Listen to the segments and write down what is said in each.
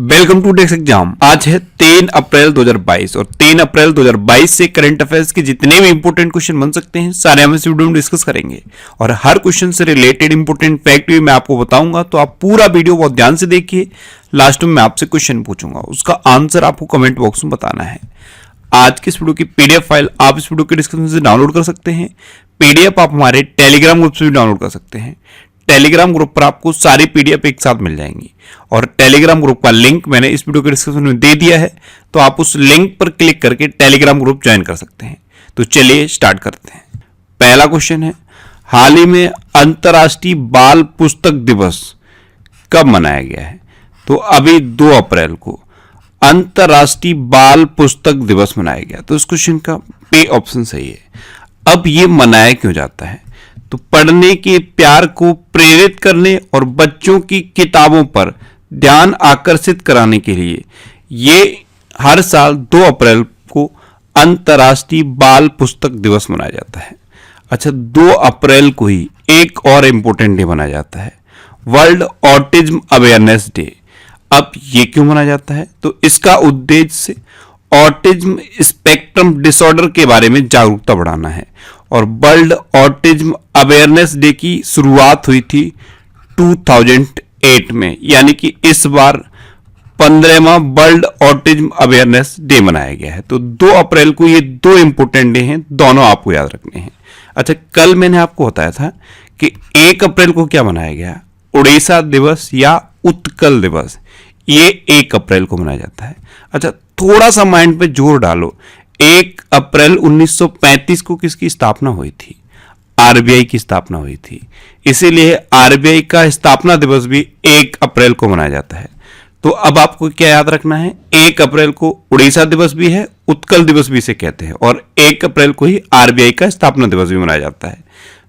Welcome to desk exam. आज है 3 अप्रैल 2022 और 3 अप्रैल 2022 से करंट अफेयर्स के जितने भी इंपोर्टेंट क्वेश्चन बन सकते हैं सारे हम इस वीडियो में डिस्कस करेंगे और हर क्वेश्चन से रिलेटेड इंपोर्टेंट फैक्ट भी मैं आपको बताऊंगा। तो आप पूरा वीडियो बहुत ध्यान से देखिए। लास्ट में मैं आपसे क्वेश्चन पूछूंगा, उसका आंसर आपको कमेंट बॉक्स में बताना है। आज की इस वीडियो की पीडीएफ फाइल आप इस वीडियो के डिस्क्रिप्शन से डाउनलोड कर सकते हैं। पीडीएफ आप हमारे टेलीग्राम ग्रुप से भी डाउनलोड कर सकते हैं। टेलीग्राम ग्रुप पर आपको सारी पीडीएफ एक साथ मिल जाएंगी और टेलीग्राम ग्रुप का लिंक मैंने इस वीडियो के डिस्क्रिप्शन में दे दिया है, तो आप उस लिंक पर क्लिक करके टेलीग्राम ग्रुप ज्वाइन कर सकते हैं। तो चलिए स्टार्ट करते हैं। पहला क्वेश्चन है, हाल ही में अंतर्राष्ट्रीय बाल पुस्तक दिवस कब मनाया गया है? तो अभी 2 अप्रैल को अंतर्राष्ट्रीय बाल पुस्तक दिवस मनाया गया। तो इस क्वेश्चन का ए ऑप्शन सही है। अब ये मनाया क्यों जाता है? तो पढ़ने के प्यार को प्रेरित करने और बच्चों की किताबों पर ध्यान आकर्षित कराने के लिए ये हर साल 2 अप्रैल को अंतर्राष्ट्रीय बाल पुस्तक दिवस मनाया जाता है। अच्छा, 2 अप्रैल को ही एक और इंपॉर्टेंट डे मनाया जाता है, वर्ल्ड ऑटिज्म अवेयरनेस डे। अब ये क्यों मनाया जाता है? तो इसका उद्देश्य से ऑटिज्म स्पेक्ट्रम डिसऑर्डर के बारे में जागरूकता बढ़ाना है और वर्ल्ड ऑटिज्म अवेयरनेस डे की शुरुआत हुई थी 2008 में, यानी कि इस बार 15वां वर्ल्ड ऑटिज्म अवेयरनेस डे मनाया गया है। तो 2 अप्रैल को ये 2 इंपोर्टेंट डे हैं, दोनों आपको याद रखने हैं। अच्छा, कल मैंने आपको बताया था कि 1 अप्रैल को क्या मनाया गया, उड़ीसा दिवस या उत्कल दिवस, ये 1 अप्रैल को मनाया जाता है। अच्छा, थोड़ा सा माइंड पे जोर डालो, 1 अप्रैल 1935 को किसकी स्थापना हुई थी? आरबीआई की स्थापना हुई थी, इसीलिए आरबीआई का स्थापना दिवस भी 1 अप्रैल को मनाया जाता है। तो अब आपको क्या याद रखना है, 1 अप्रैल को उड़ीसा दिवस भी है, उत्कल दिवस भी इसे कहते हैं, और 1 अप्रैल को ही आरबीआई का स्थापना दिवस भी मनाया जाता है।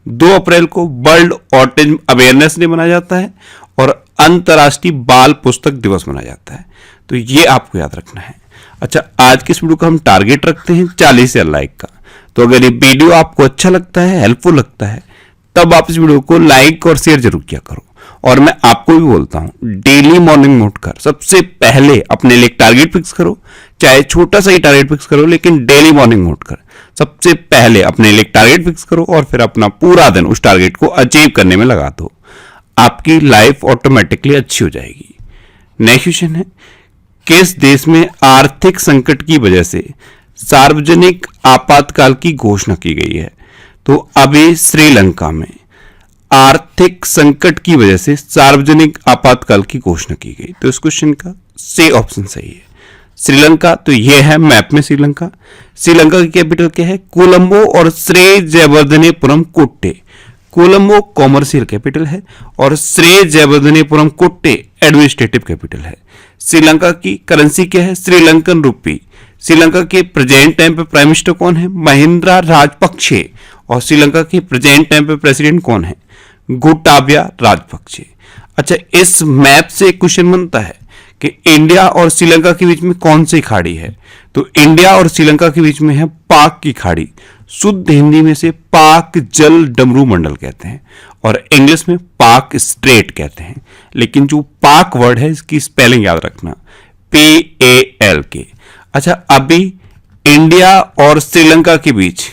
2 अप्रैल को वर्ल्ड ऑटिज्म अवेयरनेस डे मनाया जाता है और अंतर्राष्ट्रीय बाल पुस्तक दिवस मनाया जाता है। तो ये आपको याद रखना है। अच्छा, आज की इस वीडियो का हम टारगेट रखते हैं 40,000 लाइक का। तो अगर ये वीडियो आपको अच्छा लगता है, हेल्पफुल लगता है, तब आप इस वीडियो को लाइक और शेयर जरूर किया करो। और मैं आपको भी बोलता हूं, डेली मॉर्निंग में उठकर सबसे पहले अपने लिए टारगेट फिक्स करो, चाहे छोटा सा ही टारगेट फिक्स करो, लेकिन डेली मॉर्निंग में उठकर सबसे पहले अपने लिए टारगेट फिक्स करो और फिर अपना पूरा दिन उस टारगेट को अचीव करने में लगा दो। आपकी लाइफ ऑटोमेटिकली अच्छी हो जाएगी। नेक्स्ट क्वेश्चन है, किस देश में आर्थिक संकट की वजह से सार्वजनिक आपातकाल की घोषणा की गई है? तो अभी श्रीलंका में आर्थिक संकट की वजह से सार्वजनिक आपातकाल की घोषणा की गई। तो इस क्वेश्चन का सी ऑप्शन सही है, श्रीलंका। तो यह है मैप में श्रीलंका। श्रीलंका की कैपिटल क्या है? कोलंबो और श्री जयवर्धनेपुरम कोट्टे। कोलंबो कॉमर्शियल कैपिटल है और श्री जयवर्धनेपुरम कोट्टे एडमिनिस्ट्रेटिव कैपिटल है। श्रीलंका की करेंसी क्या है? श्रीलंकन रुपी। श्रीलंका के प्रेजेंट टाइम पे प्राइम मिनिस्टर कौन है? महिंद्रा राजपक्षे। और श्रीलंका के प्रेजेंट टाइम पे प्रेसिडेंट कौन है? गोटाबया राजपक्षे। अच्छा, इस मैप से एक क्वेश्चन बनता है कि इंडिया और श्रीलंका के बीच में कौन सी खाड़ी है? तो इंडिया और श्रीलंका के बीच में है पाक की खाड़ी। शुद्ध हिंदी में से पाक जल डमरू मंडल कहते हैं और इंग्लिश में पाक स्ट्रेट कहते हैं, लेकिन जो पाक वर्ड है इसकी स्पेलिंग याद रखना, PALK। अच्छा, अभी इंडिया और श्रीलंका के बीच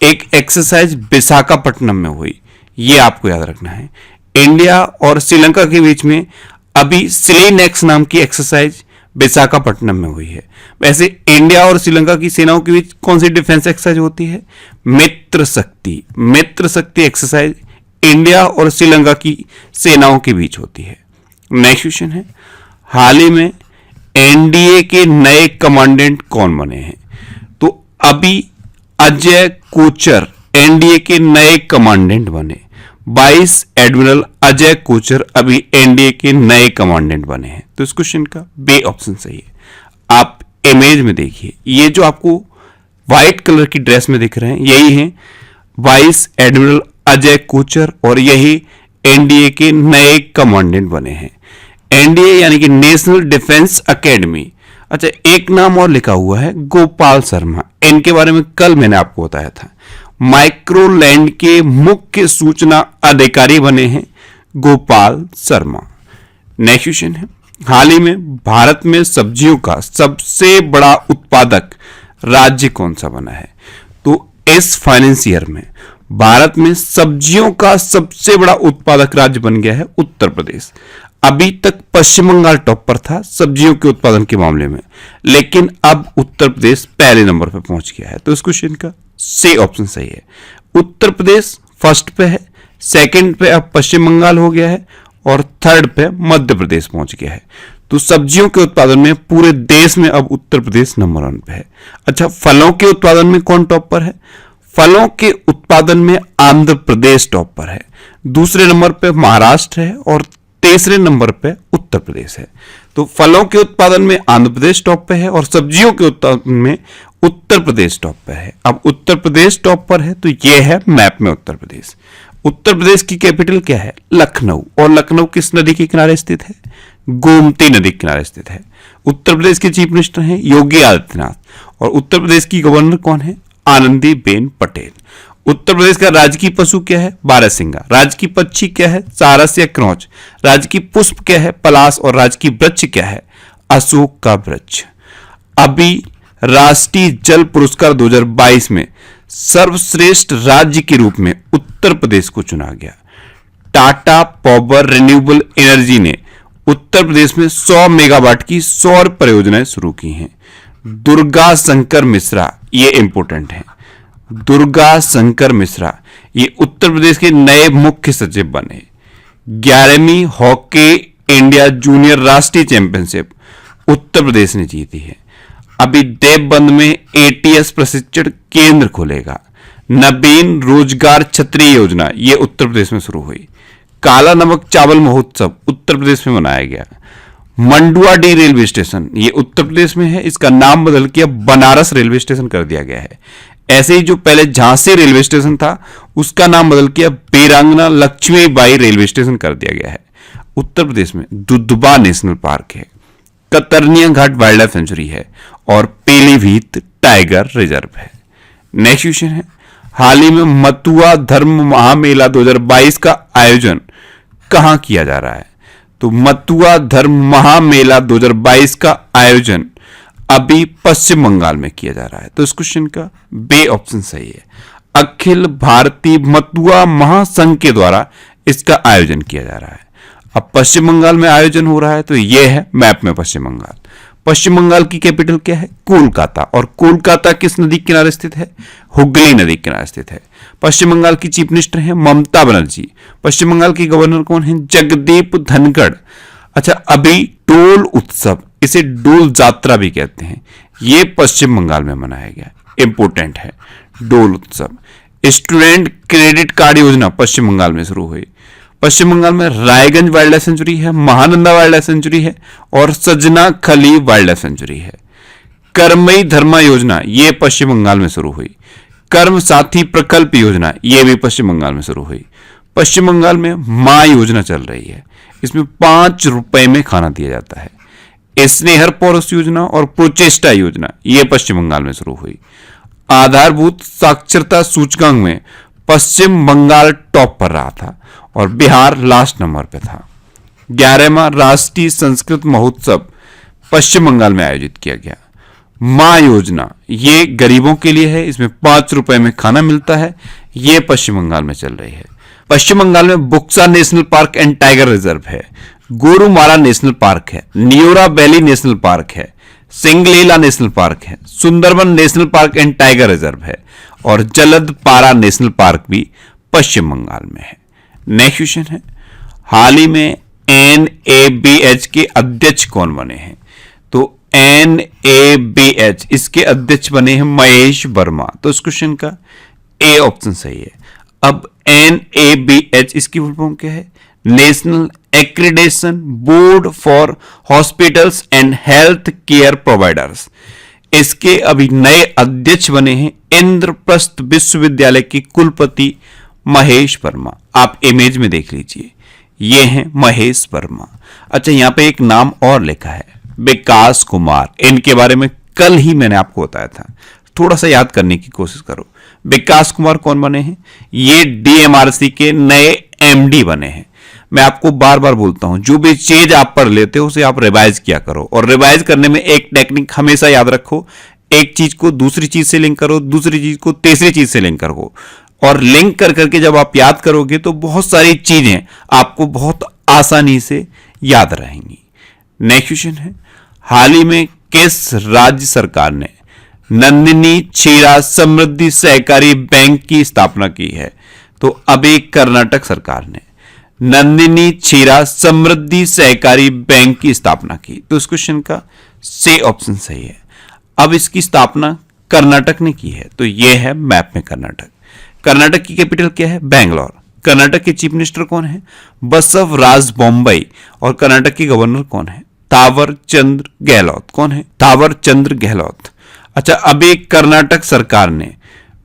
एक एक्सरसाइज विशाखापट्टनम में हुई, ये आपको याद रखना है। इंडिया और श्रीलंका के बीच में अभी सिलीनेक्स नाम की एक्सरसाइज विशाखापट्टनम में हुई है। वैसे इंडिया और श्रीलंका की सेनाओं के बीच कौन सी डिफेंस एक्सरसाइज होती है? मित्र शक्ति। मित्र शक्ति एक्सरसाइज इंडिया और श्रीलंका की सेनाओं के बीच होती है। नेक्स्ट क्वेश्चन है, हाल ही में एनडीए के नए कमांडेंट कौन बने हैं? तो अभी अजय कोचर एनडीए के नए कमांडेंट बने। वाइस एडमिरल अजय कोचर अभी एनडीए के नए कमांडेंट बने हैं। तो इस क्वेश्चन का बी ऑप्शन सही है। आप इमेज में देखिए, ये जो आपको व्हाइट कलर की ड्रेस में दिख रहे हैं, यही हैं वाइस एडमिरल अजय कोचर और यही एनडीए के नए कमांडेंट बने हैं। एनडीए यानी कि नेशनल डिफेंस एकेडमी। अच्छा, एक नाम और लिखा हुआ है गोपाल शर्मा, इनके बारे में कल मैंने आपको बताया था। माइक्रोलैंड के मुख्य सूचना अधिकारी बने हैं गोपाल शर्मा। नेक्स्ट क्वेश्चन है, हाल ही में भारत में सब्जियों का सबसे बड़ा उत्पादक राज्य कौन सा बना है? तो इस फाइनेंस ईयर में भारत में सब्जियों का सबसे बड़ा उत्पादक राज्य बन गया है उत्तर प्रदेश। अभी तक पश्चिम बंगाल टॉप पर था सब्जियों के उत्पादन के मामले में, लेकिन अब उत्तर प्रदेश पहले नंबर पर पहुंच गया है। तो इस क्वेश्चन का सी ऑप्शन सही है। उत्तर प्रदेश फर्स्ट पे है, सेकंड पे अब पश्चिम बंगाल हो गया है और थर्ड पे मध्य प्रदेश पहुंच गया है। तो सब्जियों के उत्पादन में पूरे देश में अब उत्तर प्रदेश नंबर 1 पे है। अच्छा, फलों के उत्पादन में कौन टॉप पर है? फलों के उत्पादन में आंध्र प्रदेश टॉप पर है, दूसरे नंबर पे महाराष्ट्र है और तीसरे नंबर पे उत्तर प्रदेश है। तो फलों के उत्पादन में आंध्र प्रदेश टॉप पे है और सब्जियों के उत्पादन में उत्तर प्रदेश टॉप पे है। अब उत्तर प्रदेश टॉप पर है तो यह है मैप में उत्तर प्रदेश। उत्तर प्रदेश की कैपिटल क्या है? लखनऊ। और लखनऊ किस नदी के किनारे स्थित है? गोमती नदी के किनारे स्थित है। उत्तर प्रदेश के चीफ मिनिस्टर हैं योगी आदित्यनाथ और उत्तर प्रदेश की गवर्नर कौन है? आनंदीबेन पटेल। उत्तर प्रदेश का राजकीय पशु क्या है? बारहसिंगा। राजकीय पक्षी क्या है? सारस या क्रोच। राजकीय पुष्प क्या है? पलाश। और राजकीय वृक्ष क्या है? अशोक का वृक्ष। अभी राष्ट्रीय जल पुरस्कार 2022 में सर्वश्रेष्ठ राज्य के रूप में उत्तर प्रदेश को चुना गया। टाटा पावर रिन्यूएबल एनर्जी ने उत्तर प्रदेश में 100 मेगावाट की सौर परियोजनाएं शुरू की हैं। दुर्गा शंकर मिश्रा, ये इंपॉर्टेंट है, दुर्गा शंकर मिश्रा ये उत्तर प्रदेश के नए मुख्य सचिव बने। 11वीं हॉकी इंडिया जूनियर राष्ट्रीय चैंपियनशिप उत्तर प्रदेश ने जीती है। अभी देवबंद में एटीएस प्रशिक्षण केंद्र खुलेगा। नवीन रोजगार छतरी योजना ये उत्तर प्रदेश में शुरू हुई। काला नमक चावल महोत्सव उत्तर प्रदेश में मनाया गया। मंडुआडीह रेलवे स्टेशन ये उत्तर प्रदेश में है, इसका नाम बदल के अब बनारस रेलवे स्टेशन कर दिया गया है। ऐसे ही जो पहले झांसी रेलवे स्टेशन था उसका नाम बदल के अब वीरांगना लक्ष्मीबाई रेलवे स्टेशन कर दिया गया है। उत्तर प्रदेश में दुधवा नेशनल पार्क है, कतरनिया घाट वाइल्ड लाइफ सेंचुरी है और पीलीभीत टाइगर रिजर्व है। नेक्स्ट क्वेश्चन है, हाल ही में मथुआ धर्म महामेला 2022 का आयोजन कहां किया जा रहा है? तो मथुआ धर्म महामेला 2022 का आयोजन अभी पश्चिम बंगाल में किया जा रहा है। तो इस क्वेश्चन का बे ऑप्शन सही है। अखिल भारतीय मथुआ महासंघ के द्वारा इसका आयोजन किया जा रहा है। अब पश्चिम बंगाल में आयोजन हो रहा है तो यह है मैप में पश्चिम बंगाल। पश्चिम बंगाल की कैपिटल क्या है? कोलकाता। और कोलकाता किस नदी के किनारे स्थित है? हुगली नदी के किनारे स्थित है। पश्चिम बंगाल की चीफ मिनिस्टर हैं ममता बनर्जी। पश्चिम बंगाल की गवर्नर कौन है? जगदीप धनखड़। अच्छा, अभी डोल उत्सव, इसे डोल यात्रा भी कहते हैं, ये पश्चिम बंगाल में मनाया गया। इंपोर्टेंट है डोल उत्सव। स्टूडेंट क्रेडिट कार्ड योजना पश्चिम बंगाल में शुरू हुई। पश्चिम बंगाल में रायगंज वाइल्ड लाइफ सेंचुरी है, महानंदा वाइल्ड लाइफ सेंचुरी है और सजना खली वाइल्ड लाइफ सेंचुरी है। कर्मई धर्मा योजना ये पश्चिम बंगाल में शुरू हुई। कर्म साथी प्रकल्प योजना ये भी पश्चिम बंगाल में शुरू हुई। पश्चिम बंगाल में मां योजना चल रही है, इसमें 5 रुपए में खाना दिया जाता है। स्नेहर पौरुष योजना और प्रोचेष्टा योजना ये पश्चिम बंगाल में शुरू हुई। आधारभूत साक्षरता सूचकांक में पश्चिम बंगाल टॉप पर रहा था और बिहार लास्ट नंबर पे था। 11वां राष्ट्रीय संस्कृत महोत्सव पश्चिम बंगाल में आयोजित किया गया। मां योजना ये गरीबों के लिए है, इसमें 5 रुपए में खाना मिलता है, ये पश्चिम बंगाल में चल रही है। पश्चिम बंगाल में Buxa national park and tiger reserve है, गोरुमारा नेशनल पार्क है, नियोरा वैली नेशनल पार्क है, सिंगलीला नेशनल पार्क है, Sundarban national park and tiger reserve है और जलदपारा नेशनल पार्क भी पश्चिम बंगाल में है। नेक्स्ट क्वेश्चन है, हाल ही में NABH के अध्यक्ष कौन बने हैं? तो NABH इसके अध्यक्ष बने हैं महेश वर्मा। तो इस क्वेश्चन का ए ऑप्शन सही है। अब NABH इसकी फुल फॉर्म क्या है? National accreditation board for hospitals and health care providers. इसके अभी नए अध्यक्ष बने हैं इंद्रप्रस्थ विश्वविद्यालय के कुलपति महेश वर्मा। आप इमेज में देख लीजिए, ये हैं महेश वर्मा। अच्छा, यहां पे एक नाम और लिखा है विकास कुमार, इनके बारे में कल ही मैंने आपको बताया था, थोड़ा सा याद करने की कोशिश करो। विकास कुमार कौन बने हैं? ये DMRC के नए MD बने हैं। मैं आपको बार बार बोलता हूं, जो भी चीज आप पढ़ लेते हो उसे आप रिवाइज किया करो, और रिवाइज करने में एक टेक्निक हमेशा याद रखो, एक चीज को दूसरी चीज से लिंक करो, दूसरी चीज को तीसरी चीज से लिंक करो, और लिंक कर करके जब आप याद करोगे तो बहुत सारी चीजें आपको बहुत आसानी से याद रहेंगी। नेक्स्ट क्वेश्चन है, हाल ही में किस राज्य सरकार ने नंदिनी क्षीरा समृद्धि सहकारी बैंक की स्थापना की है? तो अभी कर्नाटक सरकार ने नंदिनी क्षीरा समृद्धि सहकारी बैंक की स्थापना की। तो इस क्वेश्चन का सी ऑप्शन सही है। अब इसकी स्थापना कर्नाटक ने की है, तो यह है मैप में कर्नाटक। कर्नाटक की कैपिटल क्या है? बैंगलोर। कर्नाटक के चीफ मिनिस्टर कौन है? बसवराज बोम्मई। और कर्नाटक के गवर्नर कौन है? थावर चंद्र गहलोत। कौन है? थावर चंद्र गहलोत। अच्छा, अभी कर्नाटक सरकार ने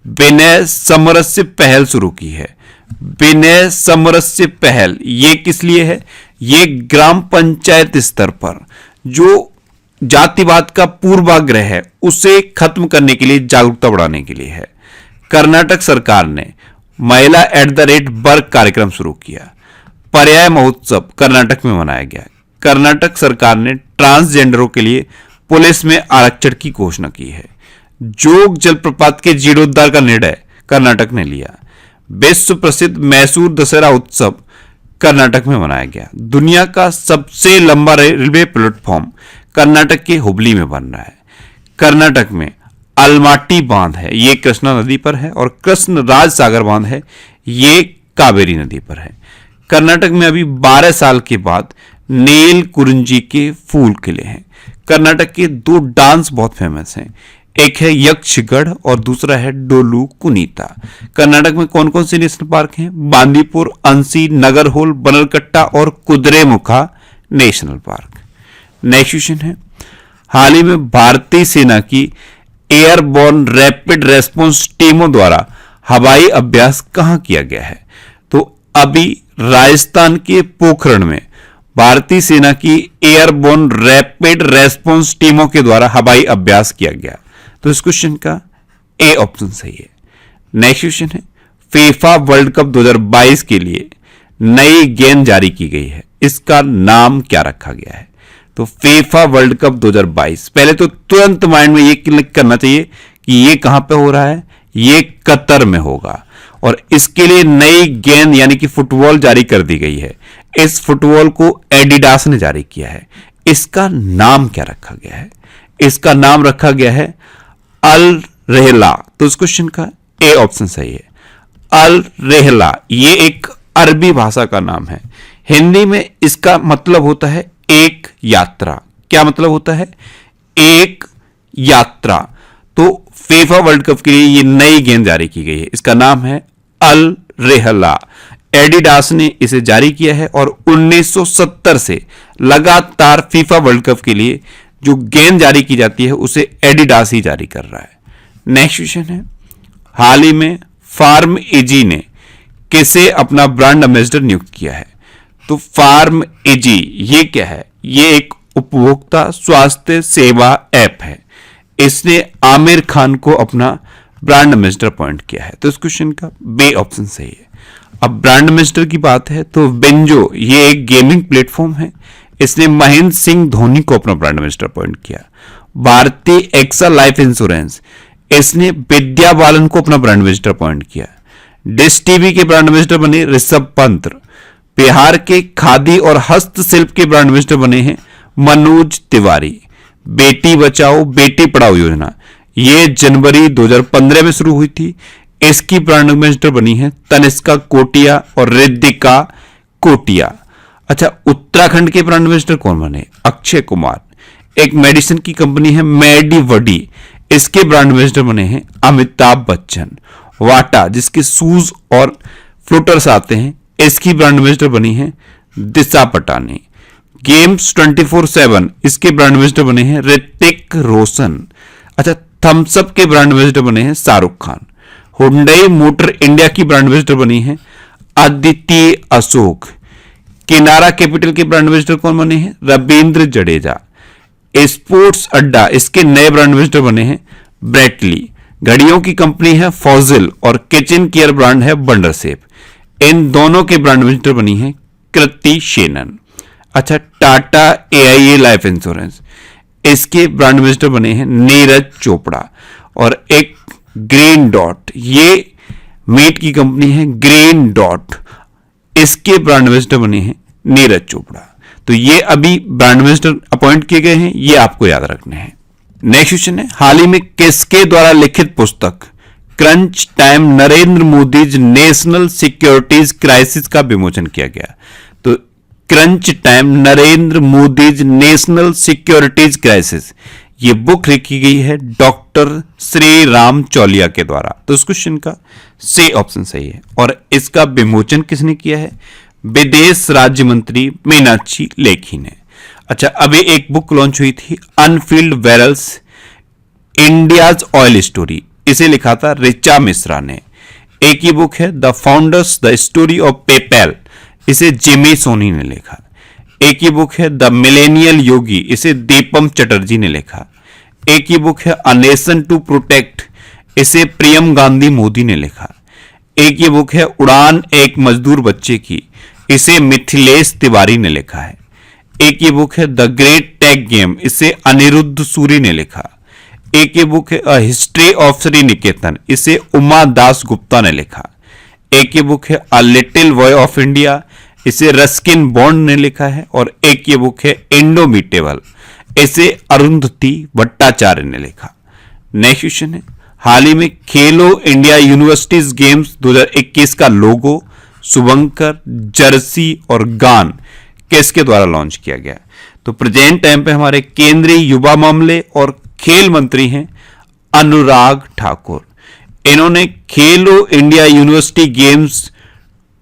विनय समरस्य पहल शुरू की है। विनय समरस्य पहल ये किस लिए है? ये ग्राम पंचायत स्तर पर जो जातिवाद का पूर्वाग्रह है उसे खत्म करने के लिए, जागरूकता बढ़ाने के लिए है। कर्नाटक सरकार ने महिला @बर्ग कार्यक्रम शुरू किया। पर्याय महोत्सव कर्नाटक में मनाया गया। कर्नाटक सरकार ने ट्रांसजेंडरों के लिए पुलिस में आरक्षण की घोषणा की है। जोग जलप्रपात के जीर्णोद्धार का निर्णय कर्नाटक ने लिया। विश्व प्रसिद्ध मैसूर दशहरा उत्सव कर्नाटक में मनाया गया। दुनिया का सबसे लंबा रेलवे प्लेटफॉर्म कर्नाटक के हुबली में बन रहा है। कर्नाटक में अलमाटी बांध है, ये कृष्णा नदी पर है, और कृष्ण राज सागर बांध है, ये कावेरी नदी पर है। कर्नाटक में अभी 12 साल के बाद नील कुरिंजी के फूल खिले हैं। कर्नाटक के 2 डांस बहुत फेमस हैं, एक है यक्षगढ़ और दूसरा है डोलू कुनीता। कर्नाटक में कौन कौन से नेशनल पार्क हैं? बांदीपुर, अंसी, नगरहोल, बनरकट्टा और Kudremukha national park. Next question है, हाल ही में भारतीय सेना की एयरबोर्न रैपिड रेस्पॉन्स टीमों द्वारा हवाई अभ्यास कहां किया गया है? तो अभी राजस्थान के पोखरण में भारतीय सेना की एयरबोर्न रैपिड रेस्पॉन्स टीमों के द्वारा हवाई अभ्यास किया गया। तो इस क्वेश्चन का ए ऑप्शन सही है। नेक्स्ट क्वेश्चन है, फीफा वर्ल्ड कप 2022 के लिए नई गेंद जारी की गई है, इसका नाम क्या रखा गया है? तो फीफा वर्ल्ड कप 2022, पहले तो तुरंत माइंड में ये क्लिक करना चाहिए कि ये कहां पे हो रहा है, ये कतर में होगा, और इसके लिए नई गेंद यानी कि फुटबॉल जारी कर दी गई है। इस फुटबॉल को एडिडास ने जारी किया है। इसका नाम क्या रखा गया है? इसका नाम रखा गया है अल रेहला। तो इस क्वेश्चन का ए ऑप्शन सही है। अल रेहला ये एक अरबी भाषा का नाम है। हिंदी में इसका मतलब होता है एक यात्रा। क्या मतलब होता है? एक यात्रा। तो फीफा वर्ल्ड कप के लिए ये नई गेंद जारी की गई है, इसका नाम है अल रेहला। एडिडास ने इसे जारी किया है और 1970 से लगातार फीफा वर्ल्ड कप के लिए जो गेंद जारी की जाती है उसे एडिडास ही जारी कर रहा है। नेक्स्ट क्वेश्चन है, हाल ही में फार्म एजी ने किसे अपना ब्रांड एम्बेसडर नियुक्त किया है? तो फार्म एजी ये क्या है? ये एक उपभोक्ता स्वास्थ्य सेवा ऐप है। इसने आमिर खान को अपना ब्रांड एम्बेसडर अपॉइंट किया है। तो इस क्वेश्चन का बी ऑप्शन सही है। अब ब्रांड एम्बेसडर की बात है तो बिंजो ये एक गेमिंग प्लेटफॉर्म है। इसने महेंद्र सिंह धोनी को अपना ब्रांड एम्बेसडर अपॉइंट किया। भारतीय एक्सा लाइफ इंश्योरेंस इसने विद्या बालन को अपना ब्रांड एम्बेसडर अपॉइंट किया। डिश टीवी के ब्रांड एम्बेसडर बने ऋषभ पंत। बिहार के खादी और हस्तशिल्प के ब्रांड एम्बेसडर बने हैं मनोज तिवारी। बेटी बचाओ बेटी पढ़ाओ योजना ये जनवरी 2015 में शुरू हुई थी। इसकी ब्रांड एम्बेसडर बनी है तनिष्का कोटिया और रिद्धिका कोटिया। अच्छा, उत्तराखंड के ब्रांड एम्बेसडर कौन बने? अक्षय कुमार। एक मेडिसिन की कंपनी है मेडिवडी, इसके ब्रांड एम्बेसडर बने हैं अमिताभ बच्चन। वाटा जिसके शूज और फ्लोटर्स आते हैं, इसकी ब्रांड एम्बेसडर बनी है दिशा पटानी। गेम्स 24/7 इसके ब्रांड एम्बेसडर बने हैं ऋतिक रोशन। अच्छा, थम्स अप के ब्रांड एम्बेसडर बने हैं Shahrukh Khan. Hyundai motor India की ब्रांड एम्बेसडर बनी है अदिति अशोक। किनारा कैपिटल के ब्रांड एम्बेसडर कौन बने हैं? रविंद्र जडेजा। स्पोर्ट्स अड्डा इसके नए ब्रांड एम्बेसडर बने हैं ब्रेटली। घड़ियों की कंपनी है फॉजिल और किचन केयर ब्रांड है बंडरसेप। इन दोनों के ब्रांड एम्बेसडर बनी है कृति शेनन। अच्छा, टाटा AIA लाइफ इंश्योरेंस, इसके ब्रांड एम्बेसडर बने हैं नीरज चोपड़ा। और एक ग्रीन डॉट, ये मीट की कंपनी है ग्रीन डॉट, इसके ब्रांड एम्बेसडर बने हैं नीरज चोपड़ा। तो ये अभी ब्रांड एम्बेसडर अपॉइंट किए गए हैं, ये आपको याद रखने हैं। नेक्स्ट क्वेश्चन है, हाल ही में किसके द्वारा लिखित पुस्तक crunch time Narendra Modi national securities crisis का विमोचन किया गया? तो crunch time Narendra Modi national securities crisis, ये बुक लिखी गई है डॉक्टर श्री राम चौलिया के द्वारा। तो इस क्वेश्चन का सी ऑप्शन सही है। और इसका विमोचन किसने किया है? विदेश राज्य मंत्री मीनाक्षी लेखी ने। अच्छा, अभी एक बुक लॉन्च हुई थी अनफील्ड वैरल्स इंडियाज ऑयल स्टोरी, इसे लिखा था ऋचा मिश्रा ने। एक ही बुक है the founders the story of PayPal, इसे जिमी सोनी ने लिखा। एक ही बुक है द मिलेनियल योगी, इसे दीपम चटर्जी ने लिखा। एक ही बुक है अ नेशन टू प्रोटेक्ट, इसे प्रियम गांधी मोदी ने लिखा। एक ही बुक है उड़ान एक मजदूर बच्चे की, इसे मिथिलेश तिवारी ने लिखा है। एक ही बुक है द ग्रेट टेक गेम, इसे अनिरुद्ध सूरी ने लिखा। एक ही बुक है अ हिस्ट्री ऑफ श्री निकेतन, इसे उमा दास गुप्ता ने लिखा। एक ही बुक है a little boy of India, इसे रस्किन बॉन्ड ने लिखा है। और एक ये बुक है इंडोमिटेबल, इसे अरुंधति भट्टाचार्य ने लिखा। नेक्स्ट क्वेश्चन है, हाल ही में खेलो इंडिया यूनिवर्सिटीज गेम्स 2021 का लोगो शुभंकर, जर्सी और गान किसके द्वारा लॉन्च किया गया? तो प्रेजेंट टाइम पे हमारे केंद्रीय युवा मामले और खेल मंत्री हैं अनुराग ठाकुर। इन्होंने खेलो इंडिया यूनिवर्सिटी गेम्स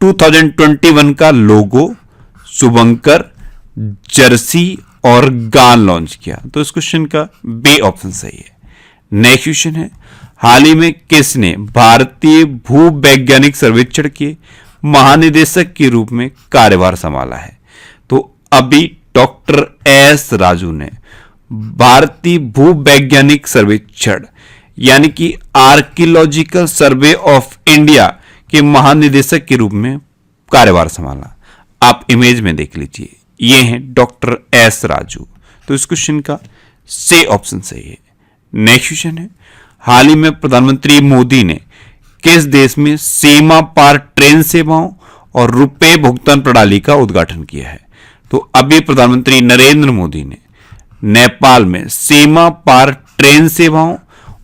2021 का लोगो, शुभंकर, जर्सी और गान लॉन्च किया। तो इस क्वेश्चन का बी ऑप्शन सही है। नेक्स्ट क्वेश्चन है, हाल ही में किसने भारतीय भूवैज्ञानिक सर्वेक्षण के महानिदेशक के रूप में कार्यभार संभाला है? तो अभी डॉक्टर एस राजू ने भारतीय भूवैज्ञानिक सर्वेक्षण यानी कि आर्कियोलॉजिकल सर्वे ऑफ इंडिया के महानिदेशक के रूप में कार्यभार संभाला। आप इमेज में देख लीजिए, ये हैं डॉक्टर एस राजू। तो इस क्वेश्चन का सी ऑप्शन सही है। नेक्स्ट क्वेश्चन है, हाल ही में प्रधानमंत्री मोदी ने किस देश में सीमा पार ट्रेन सेवाओं और रुपए भुगतान प्रणाली का उद्घाटन किया है? तो अभी प्रधानमंत्री नरेंद्र मोदी ने नेपाल में सीमा पार ट्रेन सेवाओं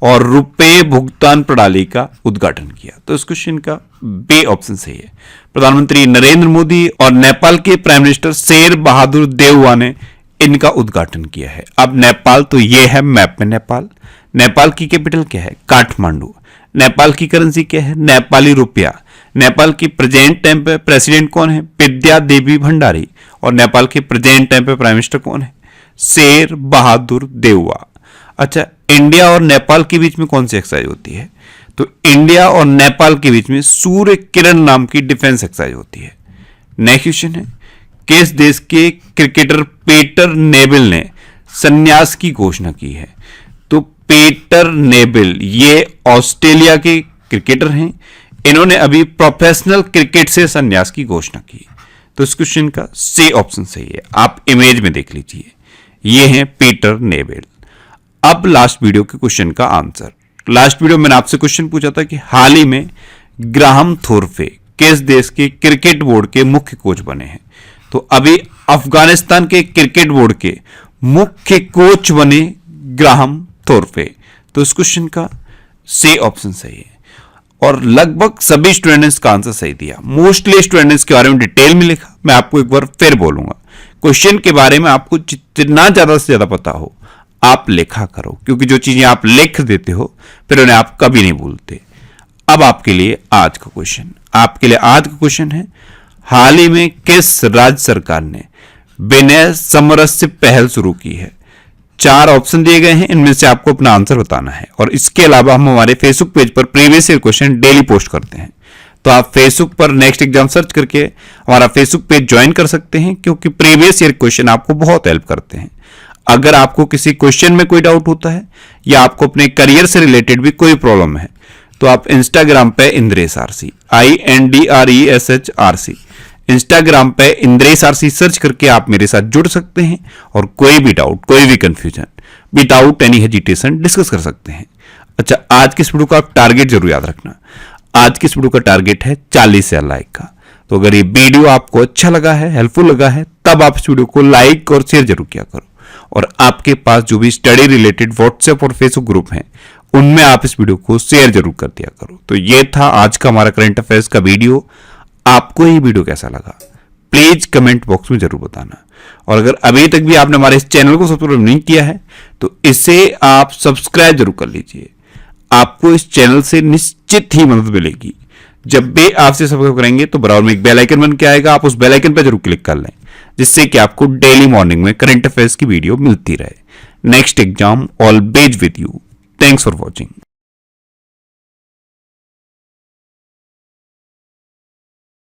और रुपए भुगतान प्रणाली का उद्घाटन किया। तो इस क्वेश्चन का बी ऑप्शन सही है। प्रधानमंत्री नरेंद्र मोदी और नेपाल के प्राइम मिनिस्टर शेर बहादुर देउवा ने इनका उद्घाटन किया है। अब नेपाल, तो ये है मैप में नेपाल। नेपाल की कैपिटल क्या है? काठमांडू। नेपाल की करेंसी क्या है? नेपाली रुपया। नेपाल की प्रेजेंट टाइम पे प्रेसिडेंट कौन है? विद्या देवी भंडारी। और नेपाल के प्रेजेंट टाइम पे प्राइम मिनिस्टर कौन है? शेर बहादुर देउवा। अच्छा, इंडिया और नेपाल के बीच में कौन सी एक्सरसाइज होती है? तो इंडिया और नेपाल के बीच में सूर्य किरण नाम की डिफेंस एक्सरसाइज होती है। नेक्स्ट क्वेश्चन है, किस देश के क्रिकेटर पीटर नेविल ने संन्यास की घोषणा की है? तो पीटर नेविल ये ऑस्ट्रेलिया के क्रिकेटर हैं। इन्होंने अभी प्रोफेशनल क्रिकेट से संन्यास की घोषणा की। तो इस क्वेश्चन का सी ऑप्शन सही है। आप इमेज में देख लीजिए, ये हैं पीटर नेविल। अब लास्ट वीडियो के क्वेश्चन का आंसर। लास्ट वीडियो मैंने आपसे क्वेश्चन पूछा था कि हाल ही में ग्राहम थोरपे किस देश के क्रिकेट बोर्ड के मुख्य कोच बने हैं? तो अभी अफगानिस्तान के क्रिकेट बोर्ड के मुख्य कोच बने ग्राहम थोरपे। तो इस क्वेश्चन का सी ऑप्शन सही है। और लगभग सभी स्टूडेंट्स ने इसका आंसर सही दिया। मोस्टली स्टूडेंट्स ने इसके बारे में डिटेल में लिखा। मैं आपको एक बार फिर बोलूंगा, क्वेश्चन के बारे में आपको जितना ज्यादा से ज्यादा पता हो आप लिखा करो, क्योंकि जो चीजें आप लिख देते हो फिर उन्हें आप कभी नहीं भूलते। अब आपके लिए आज का क्वेश्चन है, हाल ही में किस राज्य सरकार ने विनय समरस्य पहल शुरू की है? 4 ऑप्शन दिए गए हैं, इनमें से आपको अपना आंसर बताना है। और इसके अलावा हम हमारे फेसबुक पेज पर previous year question daily post करते हैं। तो आप फेसबुक पर नेक्स्ट एग्जाम सर्च करके हमारा फेसबुक पेज ज्वाइन कर सकते हैं, क्योंकि प्रीवियस ईयर क्वेश्चन आपको बहुत हेल्प करते हैं। अगर आपको किसी क्वेश्चन में कोई डाउट होता है या आपको अपने करियर से रिलेटेड भी कोई प्रॉब्लम है, तो आप इंस्टाग्राम पे Indresh RC INDRESH RC Instagram पे इंद्रेश आरसी सर्च करके आप मेरे साथ जुड़ सकते हैं और कोई भी डाउट, कोई भी confusion without any hesitation discuss कर सकते हैं। अच्छा, आज की इस वीडियो का आप टारगेट जरूर याद रखना। आज की इस वीडियो का टारगेट है 40,000 लाइक का। तो अगर ये वीडियो आपको अच्छा लगा है, हेल्पफुल लगा है, तब आप इस वीडियो को लाइक और शेयर जरूर किया करो। और आपके पास जो भी स्टडी रिलेटेड व्हाट्सएप और फेसबुक ग्रुप हैं, उनमें आप इस वीडियो को शेयर जरूर कर दिया करो। तो ये था आज का हमारा करंट अफेयर्स का वीडियो। आपको ये वीडियो कैसा लगा प्लीज कमेंट बॉक्स में जरूर बताना। और अगर अभी तक भी आपने हमारे इस चैनल को सब्सक्राइब नहीं किया है तो इसे आप सब्सक्राइब जरूर कर लीजिए। आपको इस चैनल से निश्चित ही मदद मिलेगी। जब भी आपसे सब्सक्राइब करेंगे तो बराबर में एक बेल आइकन बन के आएगा, आप उस बेल आइकन पर जरूर क्लिक कर लें, जिससे कि आपको डेली मॉर्निंग में करंट अफेयर्स की वीडियो मिलती रहे। Next exam always with you. Thanks for watching.